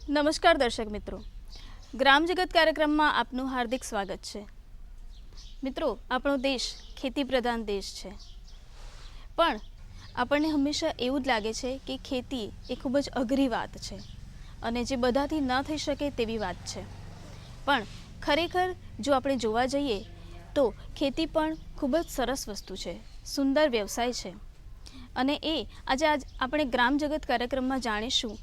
નમસ્કાર દર્શક મિત્રો, ગ્રામ જગત કાર્યક્રમમાં આપનું હાર્દિક સ્વાગત છે. મિત્રો, આપણો દેશ ખેતી પ્રધાન દેશ છે, પણ આપણને હંમેશા એવું જ લાગે છે કે ખેતી એ ખૂબ જ અઘરી વાત છે અને જે બધાથી ન થઈ શકે તેવી વાત છે. પણ ખરેખર જો આપણે જોવા જઈએ તો ખેતી પણ ખૂબ જ સરસ વસ્તુ છે, સુંદર વ્યવસાય છે. અને આજે આપણે ગ્રામ જગત કાર્યક્રમમાં જાણીશું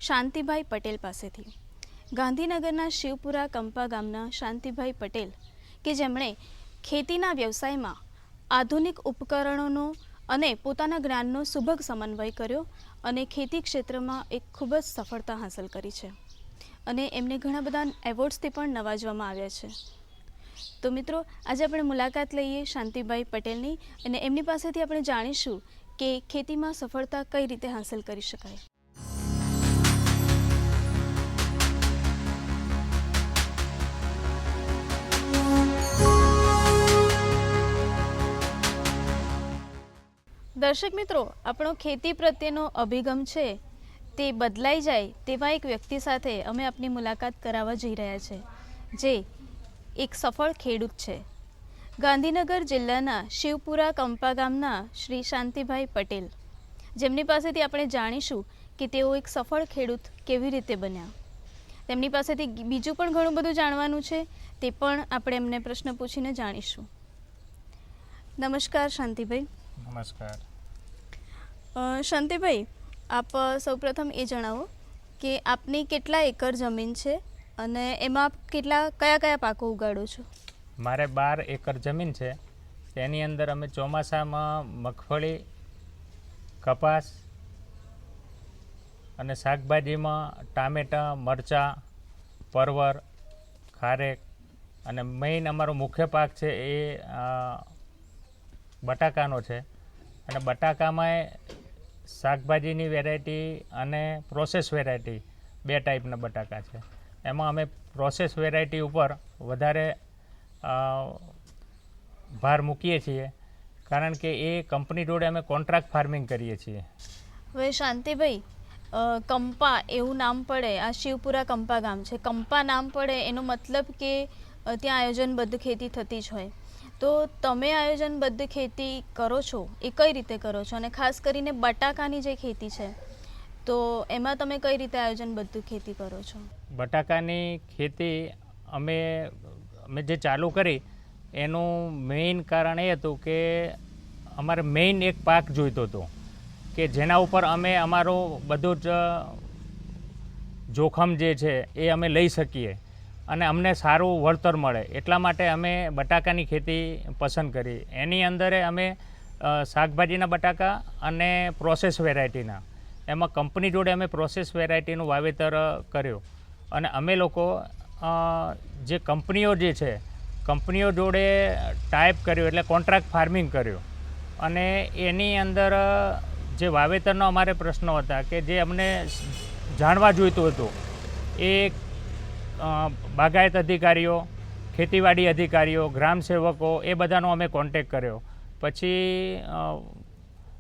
શાંતિભાઈ પટેલ પાસેથી. ગાંધીનગરના શિવપુરા કંપા ગામના શાંતિભાઈ પટેલ કે જેમણે ખેતીના વ્યવસાયમાં આધુનિક ઉપકરણોનો અને પોતાના જ્ઞાનનો સુભગ સમન્વય કર્યો અને ખેતી ક્ષેત્રમાં એક ખૂબ જ સફળતા હાંસલ કરી છે અને એમને ઘણા બધા એવોર્ડ્સથી પણ નવાજવામાં આવ્યા છે. તો મિત્રો, આજે આપણે મુલાકાત લઈએ શાંતિભાઈ પટેલની અને એમની પાસેથી આપણે જાણીશું કે ખેતીમાં સફળતા કઈ રીતે હાંસલ કરી શકાય. દર્શક મિત્રો, આપણો ખેતી પ્રત્યેનો અભિગમ છે તે બદલાઈ જાય તેવા એક વ્યક્તિ સાથે અમે આપની મુલાકાત કરાવવા જઈ રહ્યા છે, જે એક સફળ ખેડૂત છે. ગાંધીનગર જિલ્લાના શિવપુરા કંપા ગામના શ્રી શાંતિભાઈ પટેલ, જેમની પાસેથી આપણે જાણીશું કે તેઓ એક સફળ ખેડૂત કેવી રીતે બન્યા. તેમની પાસેથી બીજું પણ ઘણું બધું જાણવાનું છે, તે પણ આપણે એમને પ્રશ્ન પૂછીને જાણીશું. નમસ્કાર શાંતિભાઈ. નમસ્કાર. શાંતિભાઈ, આપ સૌપ્રથમ એ જણાવો કે આપની કેટલા એકર જમીન છે અને એમાં આપ કયા કયા પાકો ઉગાડો છો? મારે 12 એકર જમીન છે. તેની અંદર અમે ચોમાસામાં મગફળી, કપાસ અને શાકભાજીમાં ટામેટાં, મરચાં, પરવર, ખારેક અને મેઇન અમારો મુખ્ય પાક છે એ બટાકાનો છે. અને બટાકામાં શાકભાજીની વેરાયટી અને પ્રોસેસ વેરાયટી 2 ટાઈપના બટાકા છે. એમાં અમે પ્રોસેસ વેરાયટી ઉપર વધારે ભાર મૂકીએ છીએ, કારણ કે એ કંપની જોડે અમે કોન્ટ્રાક્ટ ફાર્મિંગ કરીએ છીએ. હવે શાંતિભાઈ, કંપા એવું નામ પડે, આ શિવપુરા કંપા ગામ છે, કંપા નામ પડે એનો મતલબ કે ત્યાં આયોજનબદ્ધ ખેતી થતી જ હોય. તો તમે આયોજનબદ્ધ ખેતી કરો છો એ કઈ રીતે કરો છો? અને ખાસ કરીને બટાકાની જે ખેતી છે તો એમાં તમે કઈ રીતે આયોજનબદ્ધ ખેતી કરો છો? બટાકાની ખેતી અમે જે ચાલુ કરી એનું મેઇન કારણ એ હતું કે અમારે મેઇન એક પાક જોઈતો હતો કે જેના ઉપર અમે અમારું બધું જ જોખમ જે છે એ અમે લઈ શકીએ અને અમને સારું વળતર મળે. એટલા માટે અમે બટાકાની ખેતી પસંદ કરી. એની અંદર અમે શાકભાજીના બટાકા અને પ્રોસેસ વેરાયટીના, એમાં કંપની જોડે અમે પ્રોસેસ વેરાયટીનું વાવેતર કર્યું. અને અમે લોકો જે કંપનીઓ જે છે કંપનીઓ જોડે ટાઈપ કર્યો, એટલે કોન્ટ્રાક્ટ ફાર્મિંગ કર્યું. અને એની અંદર જે વાવેતરનો અમારે પ્રશ્નો હતા કે જે અમને જાણવા જોઈતું હતું એ બાગાયત અધિકારીઓ, ખેતીવાડી અધિકારીઓ, ગ્રામ સેવકો, એ બધાનો અમે કોન્ટેક કર્યો. પછી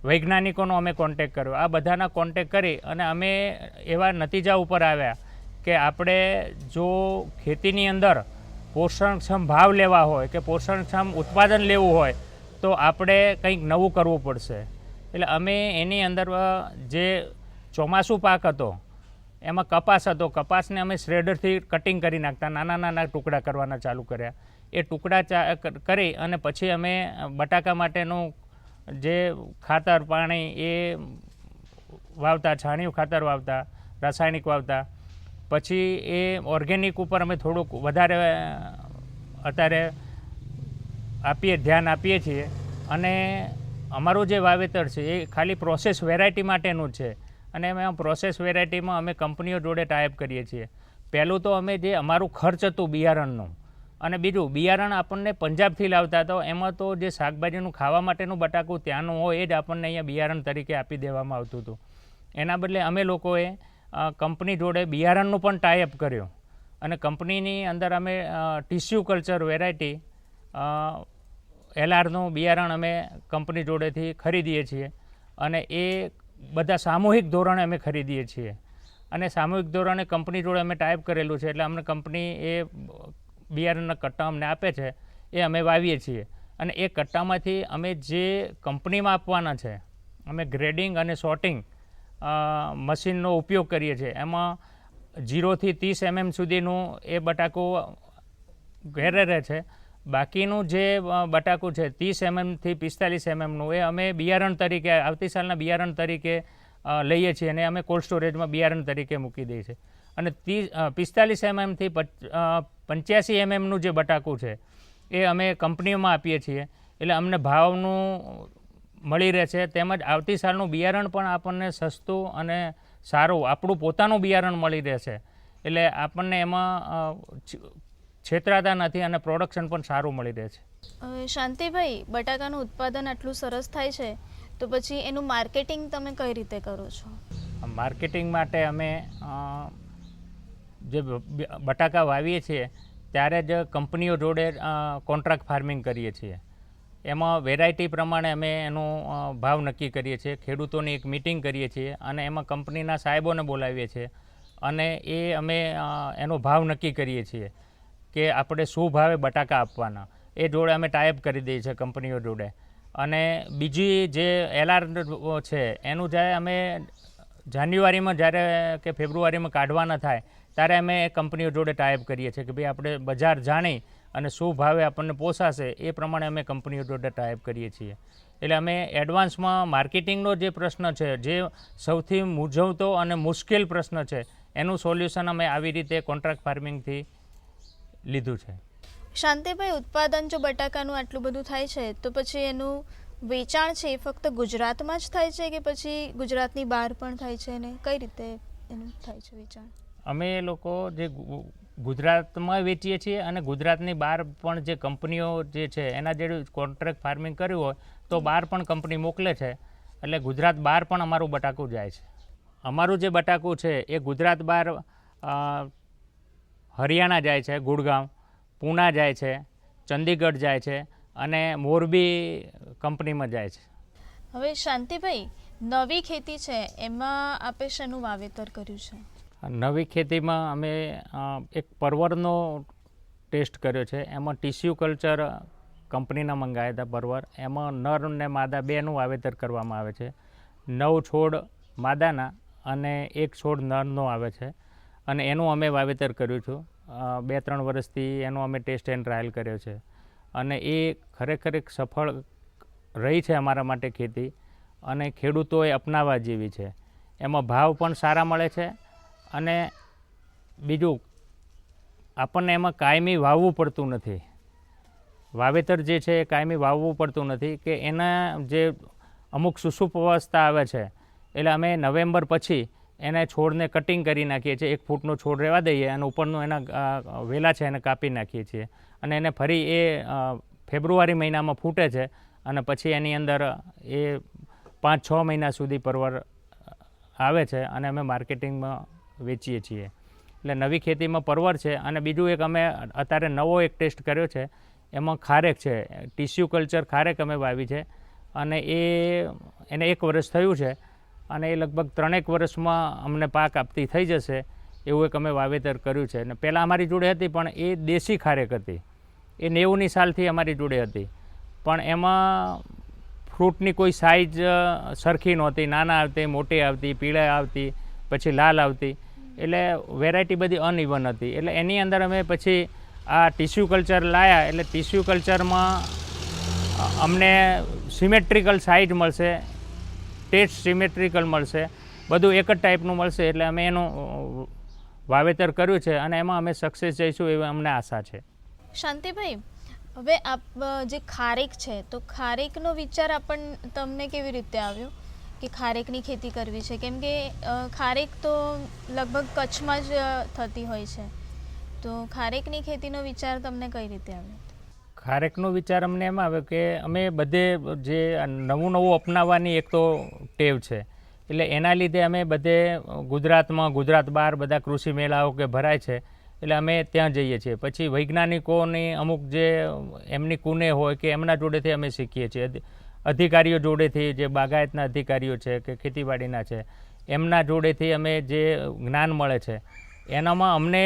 વૈજ્ઞાનિકોનો અમે કોન્ટેક કર્યો. આ બધાના કોન્ટેક કરી અને અમે એવા નતીજા ઉપર આવ્યા કે આપણે જો ખેતીની અંદર પોષણક્ષમ ભાવ લેવા હોય કે પોષણક્ષમ ઉત્પાદન લેવું હોય તો આપણે કંઈક નવું કરવું પડશે. એટલે અમે એની અંદર જે ચોમાસું પાક હતો એમાં કપાસ હતો, કપાસને અમે શ્રેડરથી કટિંગ કરી નાખતા, નાના નાના ટુકડા કરવાના ચાલુ કર્યા. એ ટુકડા કરી અને પછી અમે બટાકા માટેનું જે ખાતર પાણી એ વાવતા, છાણિયું ખાતર વાવતા, રાસાયણિક વાવતા. પછી એ ઓર્ગેનિક ઉપર અમે થોડુંક વધારે અત્યારે ધ્યાન આપીએ છીએ. અને અમારું જે વાવેતર છે એ ખાલી પ્રોસેસ વેરાયટી માટેનું છે. અને અમે પ્રોસેસ વેરાયટીમાં અમે કંપનીઓ જોડે ટાઈપ કરીએ છીએ. પહેલું તો અમે જે અમારું ખર્ચ હતું બિયારણનું, અને બીજું બિયારણ આપણને પંજાબથી લાવતા હતા, એમાં તો જે શાકભાજીનું ખાવા માટેનું બટાકું ત્યાંનું હોય એ જ આપણને અહીંયા બિયારણ તરીકે આપી દેવામાં આવતું હતું. એના બદલે અમે લોકોએ કંપની જોડે બિયારણનું પણ ટાઈઅપ કર્યું અને કંપનીની અંદર અમે ટિશ્યુ કલ્ચર વેરાયટી LRનું બિયારણ અમે કંપની જોડેથી ખરીદીએ છીએ અને એ બધા સામૂહિક ધોરણે અમે ખરીદીએ છીએ. અને સામૂહિક ધોરણે કંપની જોડે અમે ટાઈપ કરેલું છે, એટલે અમને કંપની એ બિયારણના કટ્ટા અમને આપે છે, એ અમે વાવીએ છીએ. અને એ કટ્ટામાંથી અમે જે કંપનીમાં આપવાના છે, અમે ગ્રેડિંગ અને સોર્ટિંગ મશીનનો ઉપયોગ કરીએ છીએ. એમાં 0 થી 30 mm સુધીનું એ બટાકું ઘેરે રહે છે. બાકીનું જે બટાકું છે 30 mm થી 45 mmનું, એ અમે બિયારણ તરીકે આવતી સાલના બિયારણ તરીકે લઈએ છીએ અને અમે કોલ્ડ સ્ટોરેજમાં બિયારણ તરીકે મૂકી દઈએ છીએ. અને 45 mm થી 85 mmનું જે બટાકું છે એ અમે કંપનીઓમાં આપીએ છીએ, એટલે અમને ભાવનું મળી રહે છે. તેમજ આવતી સાલનું બિયારણ પણ આપણને સસ્તું અને સારું આપણું પોતાનું બિયારણ મળી રહે છે, એટલે આપણને એમાં છેતરાતા નથી અને પ્રોડક્શન પણ સારું મળી રહે છે. શાંતિભાઈ, બટાકાનું ઉત્પાદન આટલું સરસ થાય છે તો પછી એનું માર્કેટિંગ તમે કઈ રીતે કરો છો? માર્કેટિંગ માટે અમે જે બટાકા વાવીએ છીએ ત્યારે જ કંપનીઓ જોડે કોન્ટ્રાક્ટ ફાર્મિંગ કરીએ છીએ. એમાં વેરાયટી પ્રમાણે અમે એનો ભાવ નક્કી કરીએ છીએ. ખેડૂતોની એક મિટિંગ કરીએ છીએ અને એમાં કંપનીના સાહેબોને બોલાવીએ છીએ અને એ અમે એનો ભાવ નક્કી કરીએ છીએ કે આપણે શું ભાવે બટાકા આપવાના. એ જોડે અમે ટાઈપ કરી દઈએ છીએ કંપનીઓ જોડે. અને બીજી જે LR છે એનું જ્યારે અમે જાન્યુઆરીમાં જ્યારે કે ફેબ્રુઆરીમાં કાઢવાના થાય ત્યારે અમે કંપનીઓ જોડે ટાઈપ કરીએ છીએ કે ભાઈ આપણે બજાર જાણી અને શું ભાવે આપણને પોસાશે એ પ્રમાણે અમે કંપનીઓ જોડે ટાઈપ કરીએ છીએ. એટલે અમે એડવાન્સમાં માર્કેટિંગનો જે પ્રશ્ન છે, જે સૌથી મૂંઝવતો અને મુશ્કેલ પ્રશ્ન છે, એનું સોલ્યુશન અમે આવી રીતે કોન્ટ્રાક્ટ ફાર્મિંગથી લીધું છે. શાંતિભાઈ, ઉત્પાદન જો બટાકાનું આટલું બધું થાય છે તો પછી એનું વેચાણ છે એ ફક્ત ગુજરાતમાં જ થાય છે કે પછી ગુજરાતની બહાર પણ થાય છે, અને કઈ રીતે એનું થાય છે વેચાણ? અમે લોકો જે ગુજરાતમાં વેચીએ છીએ અને ગુજરાતની બહાર પણ જે કંપનીઓ જે છે એના જે કોન્ટ્રાક્ટ ફાર્મિંગ કર્યું હોય તો બહાર પણ કંપની મોકલે છે, એટલે ગુજરાત બહાર પણ અમારું બટાકું જાય છે. અમારું જે બટાકું છે એ ગુજરાત બહાર હરિયાણા જાય છે, ગુડગાંવ, પૂના જાય છે, ચંદીગઢ જાય છે અને મોરબી કંપનીમાં જાય છે. હવે શાંતિભાઈ, નવી ખેતી છે એમાં આપે શેનું વાવેતર કર્યું છે? નવી ખેતીમાં અમે એક પરવરનો ટેસ્ટ કર્યો છે. એમાં ટીસ્યુ કલ્ચર કંપનીના મંગાવ્યા હતા પરવર. એમાં નર અને માદા બેનું વાવેતર કરવામાં આવે છે. 9 છોડ માદાના અને 1 છોડ નરનો આવે છે અને એનું અમે વાવેતર કર્યું છું. 2-3 વર્ષથી એનો અમે ટેસ્ટ એન્ડ ટ્રાયલ કર્યો છે અને એ ખરેખર એક સફળ રહી છે અમારા માટે ખેતી અને ખેડૂતોએ અપનાવવા જેવી છે. એમાં ભાવ પણ સારા મળે છે અને બીજું આપણને એમાં કાયમી વાવવું પડતું નથી. વાવેતર જે છે એ કાયમી વાવવું પડતું નથી કે એના જે અમુક સુસુપ અવસ્થા આવે છે એટલે અમે નવેમ્બર પછી એને છોડને કટિંગ કરી નાખીએ છીએ. 1 ફૂટનો છોડ રહેવા દઈએ અને ઉપરનું એના વેલા છે એને કાપી નાખીએ છીએ અને એને ફરી એ ફેબ્રુઆરી મહિનામાં ફૂટે છે અને પછી એની અંદર એ 5-6 મહિના સુધી પરવર આવે છે અને અમે માર્કેટિંગમાં વેચીએ છીએ. એટલે નવી ખેતીમાં પરવર છે અને બીજું એક અમે અત્યારે નવો એક ટેસ્ટ કર્યો છે, એમાં ખારેક છે. ટીસ્યુ કલ્ચર ખારેક અમે વાવી છે અને એને 1 વર્ષ થયું છે અને એ લગભગ 3-1 વર્ષમાં અમને પાક આપતી થઈ જશે એવું એક અમે વાવેતર કર્યું છે. અને પહેલાં અમારી જોડે હતી પણ એ દેશી ખારેક હતી, એ 90ની સાલથી અમારી જોડે હતી, પણ એમાં ફ્રૂટની કોઈ સાઇઝ સરખી નહોતી. નાના આવતી, મોટી આવતી, પીળા આવતી, પછી લાલ આવતી, એટલે વેરાયટી બધી અનઇવન હતી. એટલે એની અંદર અમે પછી આ ટીસ્યુ કલ્ચર લાવ્યા. એટલે ટીસ્યુ કલ્ચરમાં અમને સિમેટ્રિકલ સાઇઝ મળશે, ટેસ્ટ સિમેટ્રિકલ મળશે, બધું એક જ ટાઈપનું મળશે. એટલે અમે એનું વાવેતર કર્યું છે અને એમાં અમે સક્સેસ જઈશું એવી અમને આશા છે. શાંતિભાઈ, હવે જે ખારેક છે તો ખારેકનો વિચાર તમને કેવી રીતે આવ્યો કે ખારેકની ખેતી કરવી છે? કેમ કે ખારેક તો લગભગ કચ્છમાં જ થતી હોય છે, તો ખારેકની ખેતીનો વિચાર તમને કઈ રીતે આવ્યો? ખારેકનો વિચાર અમને એમ આવ્યો કે અમે બધે જે નવું અપનાવવાની એક તો ટેવ છે, એટલે એના લીધે અમે બધે ગુજરાતમાં, ગુજરાત બહાર બધા કૃષિ મેળાઓ કે ભરાય છે એટલે અમે ત્યાં જઈએ છીએ. પછી વૈજ્ઞાનિકોની અમુક જે એમની કુને હોય કે એમના જોડેથી અમે શીખીએ છીએ. અધિકારીઓ જોડેથી, જે બાગાયતના અધિકારીઓ છે કે ખેતીવાડીના છે, એમના જોડેથી અમે જે જ્ઞાન મળે છે એનામાં અમને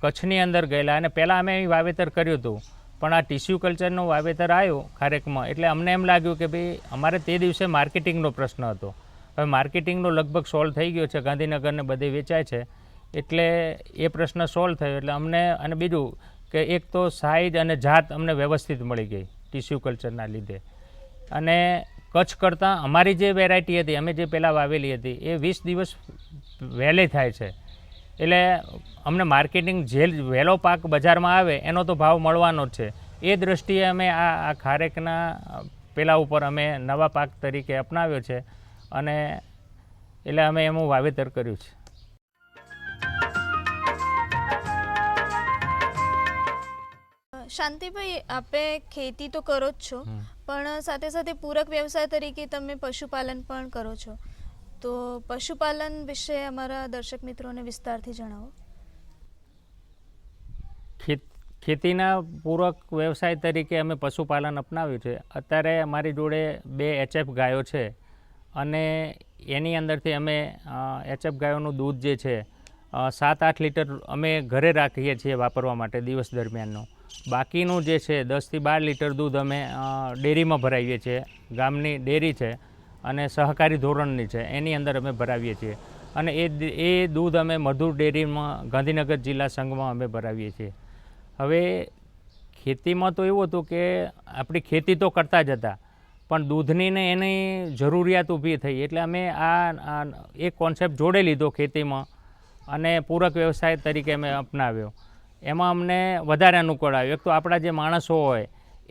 કચ્છની અંદર ગયેલા અને પહેલાં અમે અહીં વાવેતર કર્યું હતું, પણ આ ટીસ્યુ કલ્ચરનું વાવેતર આવ્યું ખારેકમાં એટલે અમને એમ લાગ્યું કે ભાઈ અમારે તે દિવસે માર્કેટિંગનો પ્રશ્ન હતો. હવે માર્કેટિંગનો લગભગ સોલ્વ થઈ ગયો છે, ગાંધીનગરને બધે વેચાય છે એટલે એ પ્રશ્ન સોલ્વ થયો. એટલે અમને અને બીજું કે એક તો સાઇઝ અને જાત અમને વ્યવસ્થિત મળી ગઈ ટીસ્યુ કલ્ચરના લીધે. અને કચ્છ કરતાં અમારી જે વેરાયટી હતી અમે જે પહેલાં વાવેલી હતી એ 20 દિવસ વહેલી થાય છે. એટલે અમને માર્કેટિંગ જે વહેલો પાક બજારમાં આવે એનો તો ભાવ મળવાનો જ છે. એ દૃષ્ટિએ અમે આ ખારેકના પેલા ઉપર અમે નવા પાક તરીકે અપનાવ્યો છે અને એટલે અમે એનું વાવેતર કર્યું છે. શાંતિભાઈ, આપે ખેતી તો કરો જ છો, પણ સાથે સાથે પૂરક વ્યવસાય તરીકે તમે પશુપાલન પણ કરો છો. તો પશુપાલન વિશે અમારા દર્શક મિત્રોને વિસ્તારથી જણાવો. ખેતીના પૂરક વ્યવસાય તરીકે અમે પશુપાલન અપનાવ્યું છે. અત્યારે અમારી જોડે 2 HF ગાયો છે અને એની અંદરથી અમે HF ગાયોનું દૂધ જે છે 7-8 લીટર અમે ઘરે રાખીએ છીએ વાપરવા માટે દિવસ દરમિયાનનું. બાકીનું જે છે 10 થી 12 લીટર દૂધ અમે ડેરીમાં ભરાવીએ છીએ. ગામની ડેરી છે અને સહકારી ધોરણની છે, એની અંદર અમે ભરાવીએ છીએ અને એ દૂધ અમે મધુર ડેરીમાં ગાંધીનગર જિલ્લા સંઘમાં અમે ભરાવીએ છીએ. હવે ખેતીમાં તો એવું હતું કે આપણી ખેતી તો કરતા જ હતા, પણ દૂધની ને એની જરૂરિયાત ઊભી થઈ એટલે અમે આ એક કોન્સેપ્ટ જોડે લીધો ખેતીમાં અને પૂરક વ્યવસાય તરીકે અમે અપનાવ્યો. એમાં અમને વધારે અનુકૂળ આવ્યું. એક તો આપણા જે માણસો હોય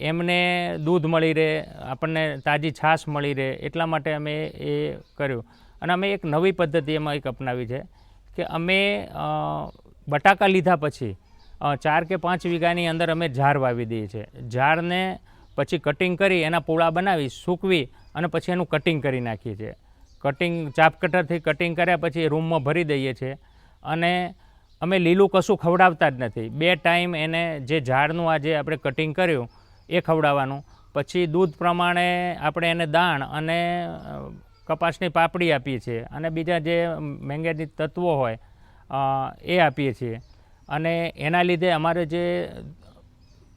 એમને દૂધ મળી રહે, આપણને તાજી છાશ મળી રહે, એટલા માટે અમે એ કર્યું. અને અમે એક નવી પદ્ધતિ એમાં એક અપનાવી છે કે અમે બટાકા લીધા પછી 4 કે 5 વીઘાની અંદર અમે ઝાડ વાવી દઈએ છીએ. ઝાડને પછી કટિંગ કરી એના પોળા બનાવી સૂકવી અને પછી એનું કટિંગ કરી નાખીએ છીએ. કટિંગ ચાપ કટરથી કટિંગ કર્યા પછી રૂમમાં ભરી દઈએ છીએ અને અમે લીલું કશું ખવડાવતા જ નથી. 2 ટાઈમ એને જે ઝાડનું આજે આપણે કટિંગ કર્યું એ ખવડાવવાનું, પછી દૂધ પ્રમાણે આપણે એને દાણ અને કપાસની પાપડી આપીએ છીએ અને બીજા જે મેંગેનીઝ તત્વો હોય એ આપીએ છીએ. અને એના લીધે અમારે જે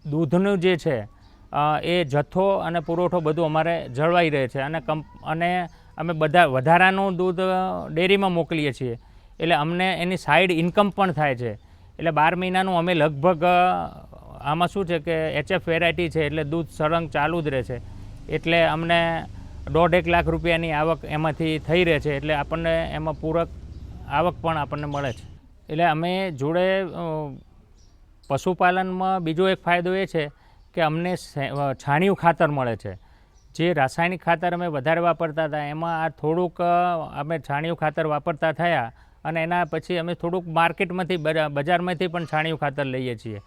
દૂધનું જે છે એ જથ્થો અને પુરવઠો બધું અમારે જળવાઈ રહે છે અને અમે બધા વધારાનું દૂધ ડેરીમાં મોકલીએ છીએ એટલે અમને એની સાઈડ ઇન્કમ પણ થાય છે. એટલે 12 મહિનાનું અમે લગભગ આમાં શું છે કે HF વેરાયટી છે એટલે દૂધ સળંગ ચાલુ જ રહે છે એટલે અમને 1.5 લાખ રૂપિયાની આવક એમાંથી થઈ રહે છે. એટલે આપણને એમાં પૂરક આવક પણ આપણને મળે છે. એટલે અમે જોડે પશુપાલનમાં બીજો એક ફાયદો એ છે કે અમને છાણિયું ખાતર મળે છે. જે રાસાયણિક ખાતર અમે વધારે વાપરતા હતા એમાં આ થોડુંક અમે છાણિયું ખાતર વાપરતા થયા અને એના પછી અમે થોડુંક માર્કેટમાંથી બજારમાંથી પણ છાણિયું ખાતર લઈએ છીએ.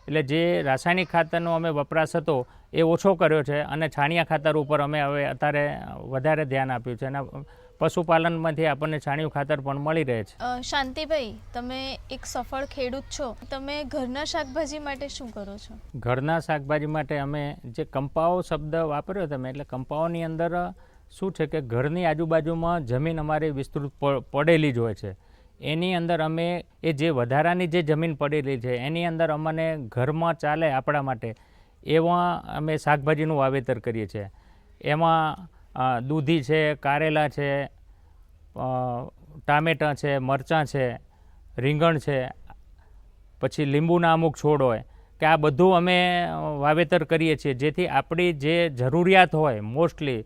એટલે જે રાસાયણિક ખાતરનો અમે વપરાશ હતો એ ઓછો કર્યો છે અને છાણિયા ખાતર ઉપર અમે હવે અત્યારે વધારે ધ્યાન આપ્યું છે અને પશુપાલનમાંથી આપણને છાણિયું ખાતર પણ મળી રહે છે. શાંતિભાઈ, તમે એક સફળ ખેડૂત છો, તમે ઘરના શાકભાજી માટે શું કરો છો? ઘરના શાકભાજી માટે અમે જે કંપાઓ શબ્દ વાપર્યો તમે એટલે કંપાઓની અંદર શું છે કે ઘરની આજુબાજુમાં જમીન અમારી વિસ્તૃત પડેલી જ હોય છે. એની અંદર અમે એ જે વધારાની જે જમીન પડેલી છે એની અંદર અમને ઘરમાં ચાલે આપણા માટે એવા અમે શાકભાજીનું વાવેતર કરીએ છીએ. એમાં દૂધી છે, કારેલા છે, ટામેટાં છે, મરચાં છે, રીંગણ છે, પછી લીંબુના અમુક છોડ હોય કે આ બધું અમે વાવેતર કરીએ છીએ જેથી આપણી જે જરૂરિયાત હોય મોસ્ટલી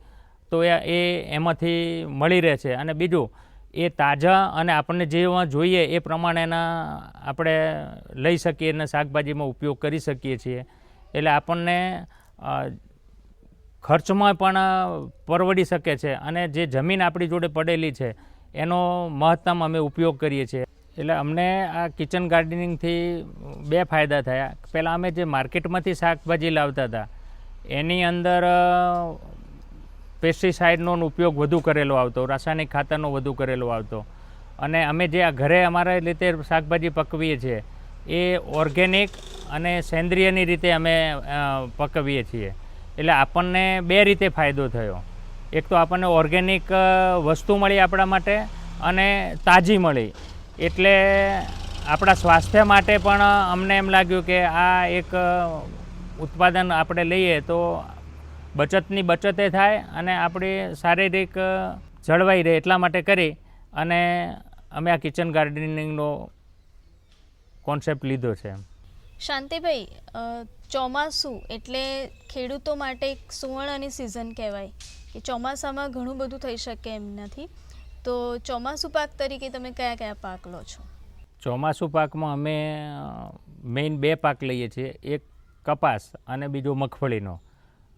તો એ એમાંથી મળી રહે છે. અને બીજું એ તાજા અને આપણને જેવા જોઈએ એ પ્રમાણેના આપણે લઈ શકીએ અને શાકભાજીમાં ઉપયોગ કરી શકીએ છીએ. એટલે આપણને ખર્ચમાં પણ પરવડી શકે છે અને જે જમીન આપણી જોડે પડેલી છે એનો મહત્તમ અમે ઉપયોગ કરીએ છીએ. એટલે અમને આ કિચન ગાર્ડનિંગથી 2 ફાયદા થયા. પહેલાં અમે જે માર્કેટમાંથી શાકભાજી લાવતા હતા એની અંદર પેસ્ટિસાઇડનો ઉપયોગ વધુ કરેલો આવતો, રાસાયણિક ખાતરનો વધુ કરેલો આવતો અને અમે જે આ ઘરે અમારા રીતે શાકભાજી પકવીએ છીએ એ ઓર્ગેનિક અને સેન્દ્રિયની રીતે અમે પકવીએ છીએ. એટલે આપણને 2 રીતે ફાયદો થયો. એક તો આપણને ઓર્ગેનિક વસ્તુ મળી આપણા માટે અને તાજી મળી. એટલે આપણા સ્વાસ્થ્ય માટે પણ અમને એમ લાગ્યું કે આ એક ઉત્પાદન આપણે લઈએ તો બચતની બચતે થાય અને આપણી શારીરિક જળવાઈ રહે, એટલા માટે કરી અને અમે આ કિચન ગાર્ડનિંગનો કોન્સેપ્ટ લીધો છે. શાંતિભાઈ, ચોમાસું એટલે ખેડૂતો માટે એક સુવર્ણની સિઝન કહેવાય કે ચોમાસામાં ઘણું બધું થઈ શકે એમ નથી. તો ચોમાસું પાક તરીકે તમે કયા કયા પાક લો છો? ચોમાસું પાકમાં અમે મેઇન 2 પાક લઈએ છીએ, એક કપાસ અને બીજો મગફળીનો.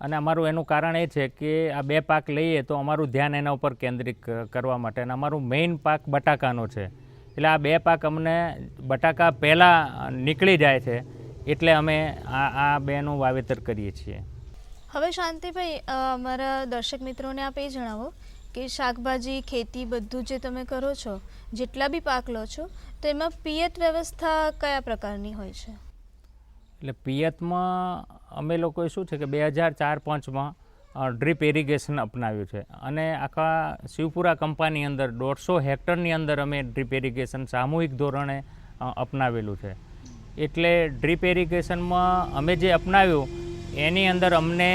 અને અમારું એનું કારણ એ છે કે આ 2 પાક લઈએ તો અમારું ધ્યાન એના ઉપર કેન્દ્રિત કરવા માટે, અને અમારું મેઇન પાક બટાકાનો છે. એટલે આ 2 પાક અમને બટાકા પહેલાં નીકળી જાય છે, એટલે અમે આ 2નું વાવેતર કરીએ છીએ. હવે શાંતિભાઈ, અમારા દર્શક મિત્રોને આપ એ જણાવો કે શાકભાજી, ખેતી બધું જે તમે કરો છો, જેટલા બી પાક લો છો, તો એમાં પિયત વ્યવસ્થા કયા પ્રકારની હોય છે? એટલે પિયતમાં અમે લોકોએ શું છે કે 2004-05માં ડ્રીપ ઇરિગેશન અપનાવ્યું છે, અને આખા શિવપુરા કંપાની અંદર 150 હેક્ટરની અંદર અમે ડ્રીપ ઇરિગેશન સામૂહિક ધોરણે અપનાવેલું છે. એટલે ડ્રીપ ઇરિગેશનમાં અમે જે અપનાવ્યું એની અંદર અમને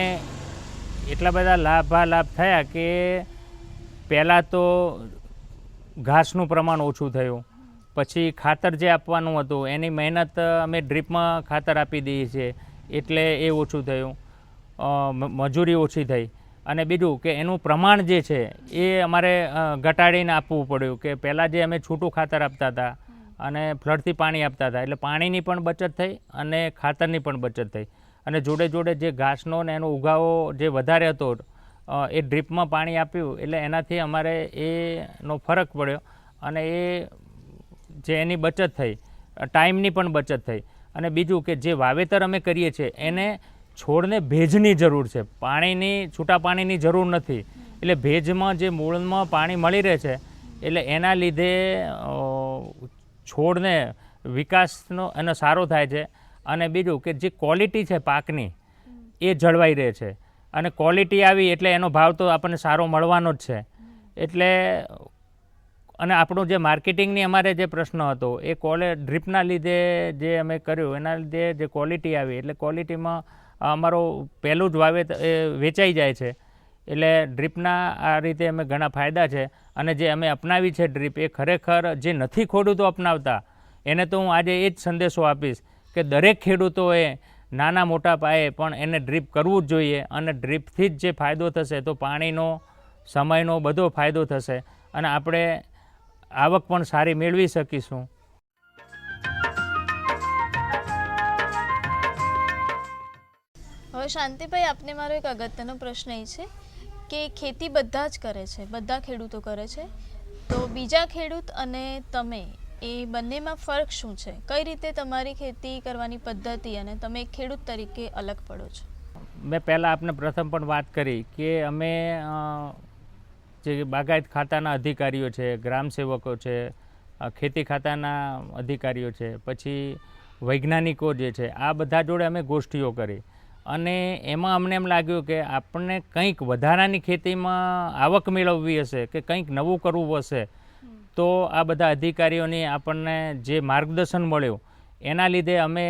એટલા બધા લાભાલાભ થયા કે પહેલાં તો ઘાસનું પ્રમાણ ઓછું થયું, પછી ખાતર જે આપવાનું હતું એની મહેનત અમે ડ્રીપમાં ખાતર આપી દઈએ છીએ એટલે એ ઓછું થયું, મજૂરી ઓછી થઈ. અને બીજું કે એનું પ્રમાણ જે છે એ અમારે ઘટાડીને આપવું પડ્યું કે પહેલાં જે અમે છૂટું ખાતર આપતા હતા અને ફ્લડથી પાણી આપતા હતા, એટલે પાણીની પણ બચત થઈ અને ખાતરની પણ બચત થઈ. અને જોડે જોડે જે ઘાસનો ને એનો ઉગાવો જે વધારે હતો એ ડ્રીપમાં પાણી આપ્યું એટલે એનાથી અમારે એનો ફરક પડ્યો, અને એ જે એની બચત થઈ, ટાઈમની પણ બચત થઈ. અને બીજું કે જે વાવેતર અમે કરીએ છીએ એને છોડને ભેજની જરૂર છે, પાણીની છૂટા પાણીની જરૂર નથી. એટલે ભેજમાં જે મૂળમાં પાણી મળી રહે છે એટલે એના લીધે છોડને વિકાસનો એનો સારો થાય છે. અને બીજું કે જે ક્વોલિટી છે પાકની એ જળવાઈ રહે છે, અને ક્વોલિટી આવી એટલે એનો ભાવ તો આપણને સારો મળવાનો જ છે. એટલે અને આપણું જે માર્કેટિંગની અમારે જે પ્રશ્ન હતો એ ડ્રીપના લીધે જે અમે કર્યું એના લીધે જે ક્વોલિટી આવી, એટલે ક્વોલિટીમાં અમારો પહેલું જ વાવેતર એ વેચાઈ જાય છે. એટલે ડ્રીપના આ રીતે અમે ઘણા ફાયદા છે. અને જે અમે અપનાવી છે ડ્રીપ એ ખરેખર જે નથી ખેડૂતો અપનાવતા એને તો હું આજે એ જ સંદેશો આપીશ કે દરેક ખેડૂતોએ નાના મોટા પાયે પણ એને ડ્રીપ કરવું જ જોઈએ, અને ડ્રીપથી જ જે ફાયદો થશે તો પાણીનો, સમયનો બધો ફાયદો થશે અને આપણે આવક પણ સારી મેળવી શકીશું. હવે શાંતિભાઈ, આપને મારો એક અગત્યનો પ્રશ્ન એ છે કે ખેતી બધા જ કરે છે, બધા ખેડૂતો કરે છે, તો બીજા ખેડૂત અને તમે એ બંનેમાં ફરક શું છે? કઈ રીતે તમારી ખેતી કરવાની પદ્ધતિ અને તમે એક ખેડૂત તરીકે અલગ પડો છો? મેં પહેલાં આપને પ્રથમ પણ વાત કરી કે અમે જે બાગાયત ખાતાના અધિકારીઓ છે, ગ્રામ સેવકો છે, ખેતી ખાતાના અધિકારીઓ છે, પછી વૈજ્ઞાનિકો જે છે, આ બધા જોડે અમે ગોષ્ઠીઓ કરી. અને એમાં અમને એમ લાગ્યું કે આપણને કંઈક વધારાની ખેતીમાં આવક મેળવવી હશે કે કંઈક નવું કરવું હશે, તો આ બધા અધિકારીઓની આપણને જે માર્ગદર્શન મળ્યું એના લીધે અમે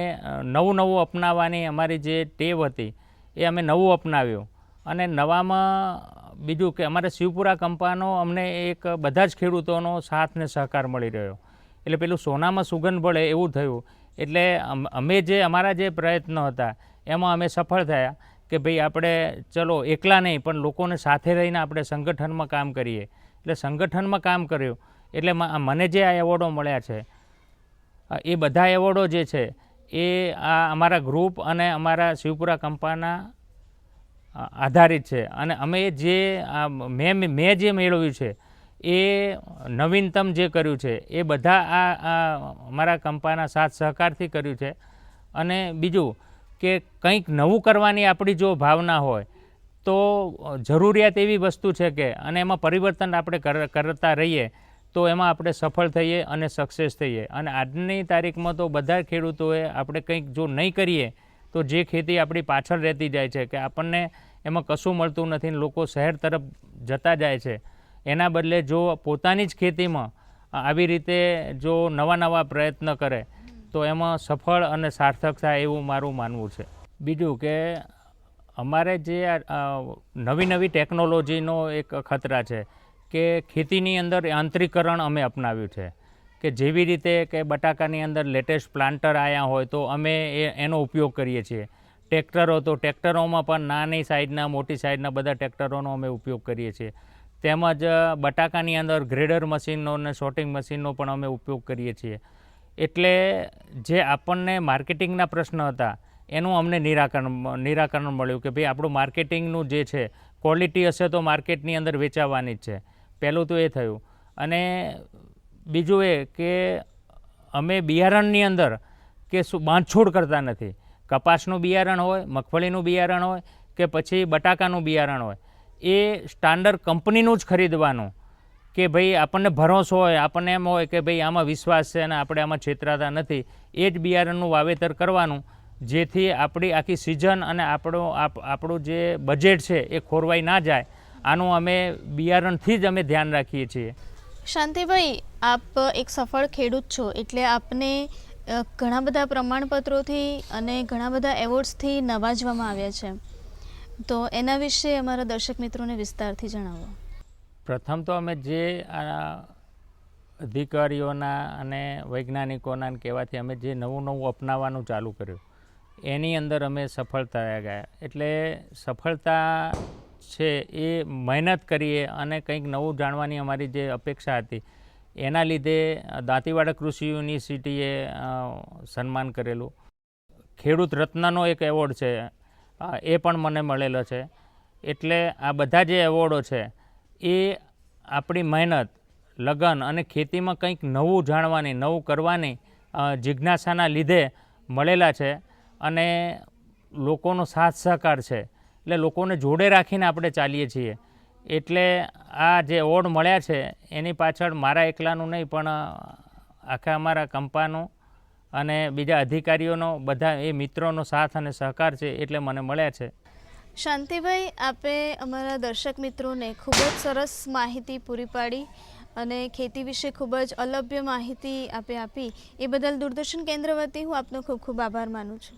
નવું અપનાવવાની અમારી જે ટેવ હતી એ અમે નવું અપનાવ્યું. અને નવામાં બીજું કે અમારે શિવપુરા કંપાનો અમને એક બધા જ ખેડૂતોનો સાથ ને સહકાર મળી રહ્યો, એટલે પેલું સોનામાં સુગંધ મળે એવું થયું. એટલે અમે જે અમારા જે પ્રયત્નો હતા એમાં અમે સફળ થયા કે ભાઈ આપણે ચલો એકલા નહીં પણ લોકોને સાથે રહીને આપણે સંગઠનમાં કામ કરીએ. એટલે સંગઠનમાં કામ કર્યું એટલે મને જે આ એવોર્ડો મળ્યા છે એ બધા એવોર્ડો જે છે એ આ અમારા ગ્રુપ અને અમારા શિવપુરા કંપાના આધારિત છે. અને અમે જે મેં જે મેળવ્યું છે એ નવીનતમ જે કર્યું છે એ બધા આ અમારા કંપાના સાથ સહકારથી કર્યું છે. અને બીજું કે કંઈક નવું કરવાની આપણી જો ભાવના હોય તો જરૂરિયાત એવી વસ્તુ છે કે અને એમાં પરિવર્તન આપણે કરતા રહીએ તો એમાં આપણે સફળ થઈએ અને સક્સેસ થઈએ. અને આજની તારીખમાં તો બધા ખેડૂતોએ આપણે કંઈક જો નહીં કરીએ તો જે ખેતી આપણી પાછળ રહેતી જાય છે કે આપણને એમાં કશું મળતું નથી ને લોકો શહેર તરફ જતા જાય છે, એના બદલે જો પોતાની જ ખેતીમાં આવી રીતે જો નવા નવા પ્રયત્ન કરે તો એમાં સફળ અને સાર્થક થાય એવું મારું માનવું છે. બીજું કે અમારે જે નવી નવી ટેકનોલોજીનો એક ખતરા છે કે ખેતીની અંદર યાંત્રિકરણ અમે અપનાવ્યું છે કે જેવી રીતે કે બટાકાની અંદર લેટેસ્ટ પ્લાન્ટર આવ્યા હોય તો અમે એનો ઉપયોગ કરીએ છીએ. ટ્રેક્ટરો તો ટ્રેક્ટરોમાં પણ નાની સાઇઝના મોટી સાઇઝના બધા ટ્રેક્ટરોનો અમે ઉપયોગ કરીએ છીએ. તેમજ બટાકાની અંદર ગ્રેડર મશીનનો અને સોર્ટિંગ મશીનનો પણ અમે ઉપયોગ કરીએ છીએ. એટલે જે આપણને માર્કેટિંગના પ્રશ્ન હતા એનું અમને નિરાકરણ મળ્યું કે ભાઈ આપણું માર્કેટિંગનું જે છે ક્વોલિટી હશે તો માર્કેટની અંદર વેચાવાની જ છે. પહેલું તો એ થયું. અને બીજું એ કે અમે બિયારણની અંદર કે બાંધછોડ કરતા નથી. કપાસનું બિયારણ હોય, મગફળીનું બિયારણ હોય કે પછી બટાકાનું બિયારણ હોય, એ સ્ટાન્ડર્ડ કંપનીનું જ ખરીદવાનું કે ભાઈ આપણને ભરોસો હોય, આપણને એમ હોય કે ભાઈ આમાં વિશ્વાસ છે અને આપણે આમાં છેતરાતા નથી, એ જ બિયારણનું વાવેતર કરવાનું, જેથી આપણી આખી સિઝન અને આપણું જે બજેટ છે એ ખોરવાઈ ના જાય. આનું અમે બિયારણથી જ અમે ધ્યાન રાખીએ છીએ. શાંતિભાઈ, આપ એક સફળ ખેડૂત છો એટલે આપને ઘણા બધા પ્રમાણપત્રોથી અને ઘણા બધા એવોર્ડ્સથી નવાજવામાં આવ્યા છે, તો એના વિશે અમારા દર્શક મિત્રોને વિસ્તારથી જણાવો. પ્રથમ તો અમે જે અધિકારીઓના અને વૈજ્ઞાનિકોના કહેવાથી અમે જે નવું અપનાવવાનું ચાલુ કર્યું એની અંદર અમે સફળ થયા ગયા. એટલે સફળતા છે એ મહેનત કરીએ અને કંઈક નવું જાણવાની અમારી જે અપેક્ષા હતી એના લીધે દાંતીવાડા કૃષિ યુનિવર્સિટીએ સન્માન કરેલું. ખેડૂત રત્નનો એક એવોર્ડ છે એ પણ મને મળેલો છે. એટલે આ બધા જે એવોર્ડો છે એ આપણી મહેનત, લગન અને ખેતીમાં કંઈક નવું જાણવાની, નવું કરવાની જિજ્ઞાસાના લીધે મળેલા છે. અને લોકોનો સાથ સહકાર છે એટલે લોકોને જોડે રાખીને આપણે ચાલીએ છીએ. એટલે આ જે એવોર્ડ મળ્યા છે એની પાછળ મારા એકલાનું નહીં પણ આખા અમારા કંપાનું અને બીજા અધિકારીઓનો, બધા એ મિત્રોનો સાથ અને સહકાર છે એટલે મને મળ્યા છે. શાંતિભાઈ, આપે અમારા દર્શક મિત્રોને ખૂબ જ સરસ માહિતી પૂરી પાડી અને ખેતી વિશે ખૂબ જ અલભ્ય માહિતી આપે આપી, એ બદલ દૂરદર્શન કેન્દ્ર વતી હું આપનો ખૂબ ખૂબ આભાર માનું છું.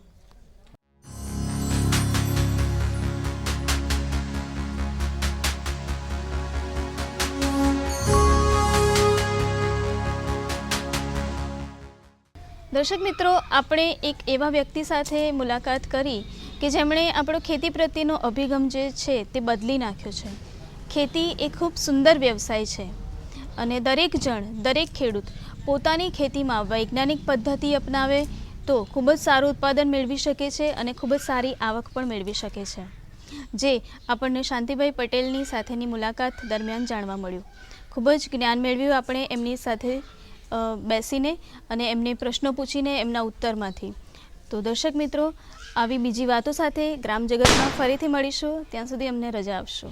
દર્શક મિત્રો, આપણે એક એવા વ્યક્તિ સાથે મુલાકાત કરી કે જેમણે આપણો ખેતી પ્રત્યેનો અભિગમ જે છે તે બદલી નાખ્યો છે. ખેતી એ ખૂબ સુંદર વ્યવસાય છે અને દરેક જણ, દરેક ખેડૂત પોતાની ખેતીમાં વૈજ્ઞાનિક પદ્ધતિ અપનાવે તો ખૂબ જ સારું ઉત્પાદન મેળવી શકે છે અને ખૂબ જ સારી આવક પણ મેળવી શકે છે, જે આપણને શાંતિભાઈ પટેલની સાથેની મુલાકાત દરમિયાન જાણવા મળ્યું. ખૂબ જ જ્ઞાન મેળવ્યું આપણે એમની સાથે બેસીને અને એમને પ્રશ્નો પૂછીને એમના ઉત્તરમાંથી. તો દર્શક મિત્રો, આવી બીજી વાતો સાથે ગ્રામ જગતમાં ફરીથી મળીશું. ત્યાં સુધી અમને રજા આપશો.